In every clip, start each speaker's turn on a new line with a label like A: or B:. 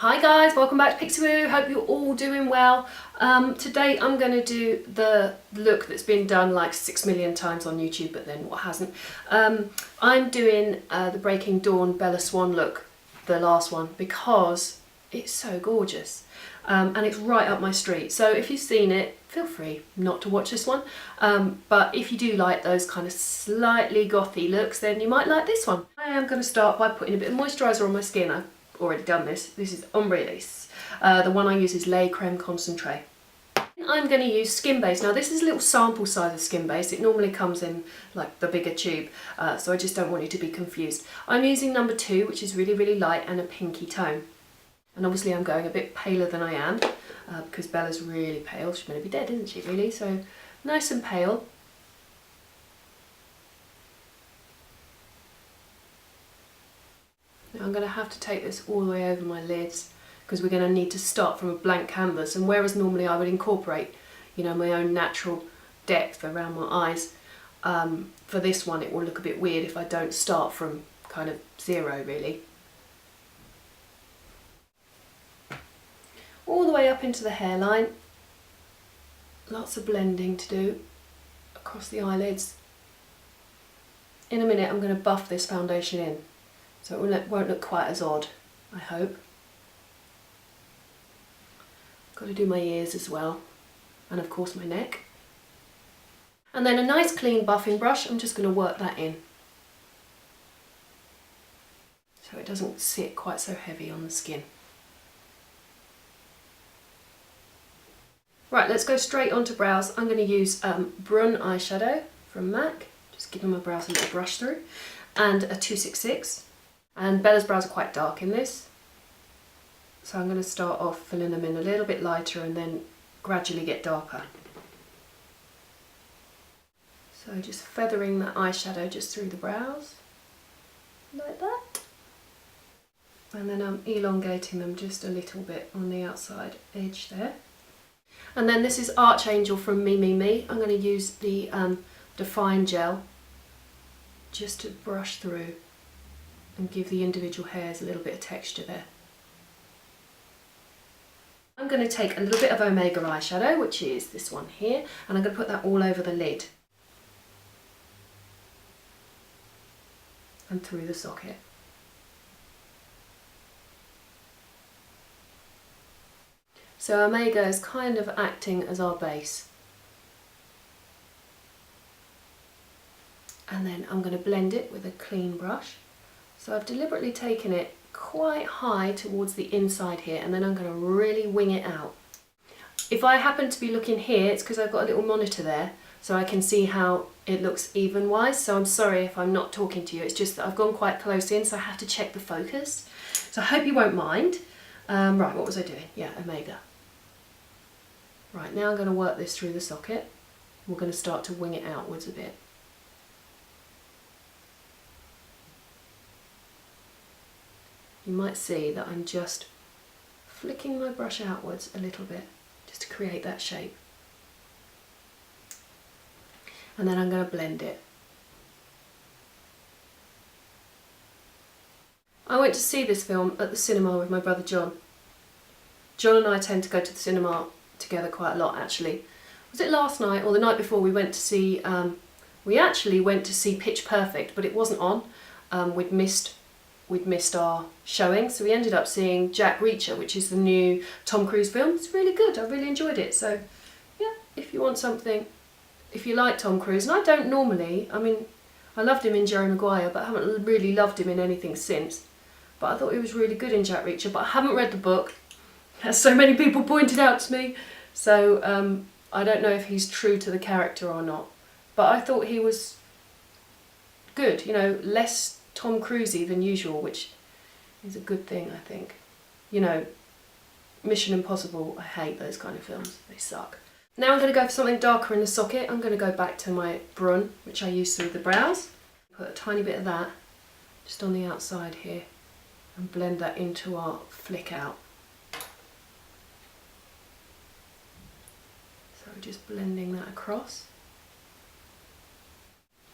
A: Hi guys, welcome back to Pixie. Hope you're all doing well. Today I'm going to do the look that's been done like 6 million times on YouTube, but then what hasn't. I'm doing the Breaking Dawn Bella Swan look, the last one, because it's so gorgeous. And it's right up my street. So if you've seen it, feel free not to watch this one. But if you do like those kind of slightly gothy looks, then you might like this one. I am going to start by putting a bit of moisturiser on my skin. I've already done this. This is Ombre Lace. The one I use is Lait Creme Concentrate. I'm going to use Skin Base. Now this is a little sample size of Skin Base. It normally comes in like the bigger tube, so I just don't want you to be confused. I'm using number 2, which is really, really light and a pinky tone. And obviously I'm going a bit paler than I am, because Bella's really pale. She's going to be dead, isn't she, really? So nice and pale. Now I'm going to have to take this all the way over my lids, because we're going to need to start from a blank canvas. And whereas normally I would incorporate, you know, my own natural depth around my eyes, for this one it will look a bit weird if I don't start from kind of zero, really. All the way up into the hairline. Lots of blending to do across the eyelids. In a minute I'm going to buff this foundation in, so it won't look quite as odd, I hope. Got to do my ears as well, and of course my neck. And then a nice clean buffing brush, I'm just going to work that in, so it doesn't sit quite so heavy on the skin. Right, let's go straight onto brows. I'm going to use Brun eyeshadow from MAC, just giving my brows a little brush through, and a 266. And Bella's brows are quite dark in this, so I'm going to start off filling them in a little bit lighter and then gradually get darker. So just feathering that eyeshadow just through the brows, like that. And then I'm elongating them just a little bit on the outside edge there. And then this is Archangel from Me. I'm going to use the Define Gel just to brush through and give the individual hairs a little bit of texture there. I'm going to take a little bit of Omega eyeshadow, which is this one here, and I'm going to put that all over the lid and through the socket. So Omega is kind of acting as our base. And then I'm going to blend it with a clean brush. So I've deliberately taken it quite high towards the inside here, and then I'm going to really wing it out. If I happen to be looking here, it's because I've got a little monitor there, so I can see how it looks even-wise. So I'm sorry if I'm not talking to you, it's just that I've gone quite close in, so I have to check the focus. So I hope you won't mind. Right, what was I doing? Yeah, Omega. Right, now I'm going to work this through the socket. We're going to start to wing it outwards a bit. You might see that I'm just flicking my brush outwards a little bit, just to create that shape. And then I'm going to blend it. I went to see this film at the cinema with my brother John. John and I tend to go to the cinema together quite a lot, actually. Was it last night or the night before we went to see, we actually went to see Pitch Perfect, but it wasn't on. We'd missed our showing, so we ended up seeing Jack Reacher, which is the new Tom Cruise film. It's really good, I really enjoyed it. So yeah, if you want something, if you like Tom Cruise, and I don't normally, I mean, I loved him in Jerry Maguire, but I haven't really loved him in anything since. But I thought he was really good in Jack Reacher, but I haven't read the book, as so many people pointed out to me. So I don't know if he's true to the character or not, but I thought he was good, you know, less Tom Cruisey than usual, which is a good thing, I think. You know, Mission Impossible, I hate those kind of films, they suck. Now I'm going to go for something darker in the socket. I'm going to go back to my Brun, which I used through the brows. Put a tiny bit of that just on the outside here and blend that into our flick out. So just blending that across.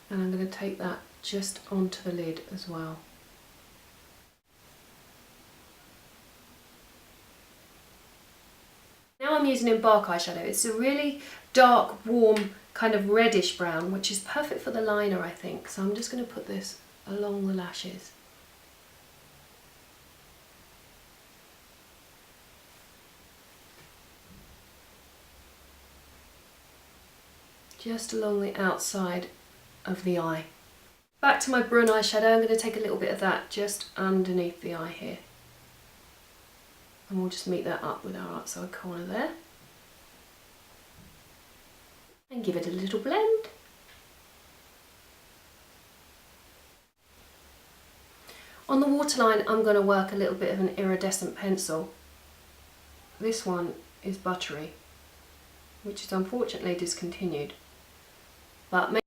A: And I'm going to take that just onto the lid as well. using in Bark eyeshadow. It's a really dark, warm, kind of reddish brown, which is perfect for the liner, I think. So I'm just going to put this along the lashes. Just along the outside of the eye. Back to my Brun eyeshadow, I'm going to take a little bit of that just underneath the eye here. And we'll just meet that up with our outside corner there. And give it a little blend. On the waterline, I'm going to work a little bit of an iridescent pencil. This one is Buttery, which is unfortunately discontinued. But